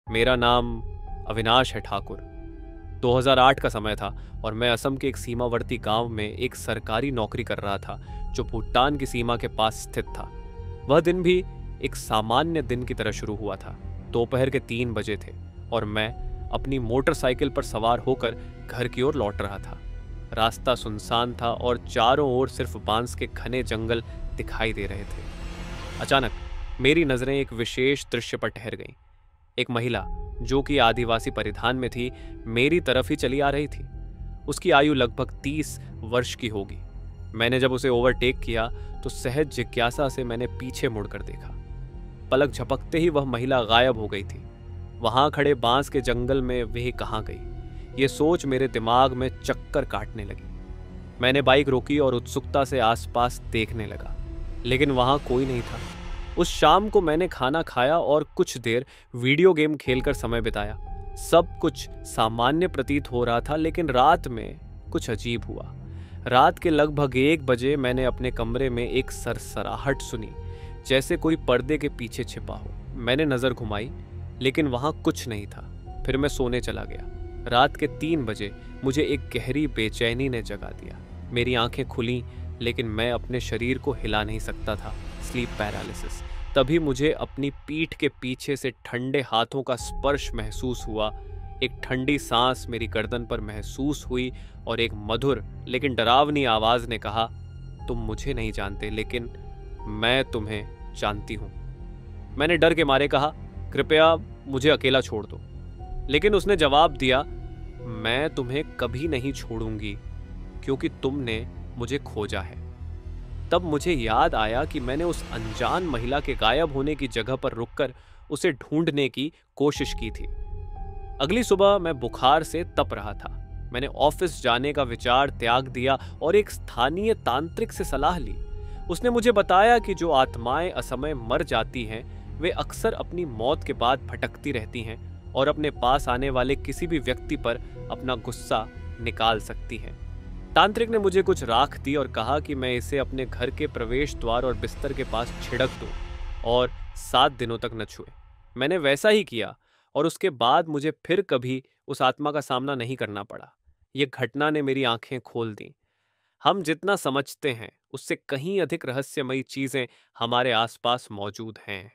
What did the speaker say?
मेरा नाम अविनाश है ठाकुर। 2008 का समय था और मैं असम के एक सीमावर्ती गांव में एक सरकारी नौकरी कर रहा था जो भूटान की सीमा के पास स्थित था। वह दिन भी एक सामान्य दिन की तरह शुरू हुआ था। दोपहर के 3 बजे थे और मैं अपनी मोटरसाइकिल पर सवार होकर घर की ओर लौट रहा था। रास्ता सुनसान था और चारों ओर सिर्फ बांस के घने जंगल दिखाई दे रहे थे। अचानक मेरी नजरें एक विशेष दृश्य पर ठहर गईं। एक महिला जो कि आदिवासी परिधान में थी मेरी तरफ ही चली आ रही थी। उसकी आयु लगभग 30 वर्ष की होगी। मैंने जब उसे ओवरटेक किया तो सहज जिज्ञासा से मैंने पीछे मुड़कर देखा। पलक झपकते ही वह महिला गायब हो गई थी। वहां खड़े बांस के जंगल में वह कहाँ गई, ये सोच मेरे दिमाग में चक्कर काटने लगी। मैंने बाइक रोकी और उत्सुकता से आसपास देखने लगा, लेकिन वहां कोई नहीं था। उस शाम को मैंने खाना खाया और कुछ देर वीडियो गेम खेलकर समय बिताया। सब कुछ सामान्य प्रतीत हो रहा था, लेकिन रात में कुछ अजीब हुआ। रात के लगभग 1 बजे मैंने अपने कमरे में एक सरसराहट सुनी, जैसे कोई पर्दे के पीछे छिपा हो। मैंने नजर घुमाई, लेकिन वहां कुछ नहीं था। फिर मैं सोने चला गया। रात के 3 बजे मुझे एक गहरी बेचैनी ने जगा दिया। मेरी आंखें खुलीं, लेकिन मैं अपने शरीर को हिला नहीं सकता था। Sleep paralysis. तभी मुझे अपनी पीठ के पीछे से ठंडे हाथों का स्पर्श महसूस हुआ। एक ठंडी सांस मेरी गर्दन पर महसूस हुई और एक मधुर लेकिन डरावनी आवाज ने कहा, तुम मुझे नहीं जानते, लेकिन मैं तुम्हें जानती हूं। मैंने डर के मारे कहा, कृपया मुझे अकेला छोड़ दो। लेकिन उसने जवाब दिया, मैं तुम्हें कभी नहीं छोड़ूंगी, क्योंकि तुमने मुझे खोजा है। तब मुझे याद आया कि मैंने उस अनजान महिला के गायब होने की जगह पर रुककर उसे ढूंढने की कोशिश की थी। अगली सुबह मैं बुखार से तप रहा था। मैंने ऑफिस जाने का विचार त्याग दिया और एक स्थानीय तांत्रिक से सलाह ली। उसने मुझे बताया कि जो आत्माएं असमय मर जाती हैं, वे अक्सर अपनी मौत के बाद भटकती रहती हैं और अपने पास आने वाले किसी भी व्यक्ति पर अपना गुस्सा निकाल सकती हैं। तांत्रिक ने मुझे कुछ राख दी और कहा कि मैं इसे अपने घर के प्रवेश द्वार और बिस्तर के पास छिड़क दूं और 7 दिनों तक न छुए। मैंने वैसा ही किया और उसके बाद मुझे फिर कभी उस आत्मा का सामना नहीं करना पड़ा। यह घटना ने मेरी आंखें खोल दी। हम जितना समझते हैं उससे कहीं अधिक रहस्यमयी चीजें हमारे आसपास मौजूद हैं।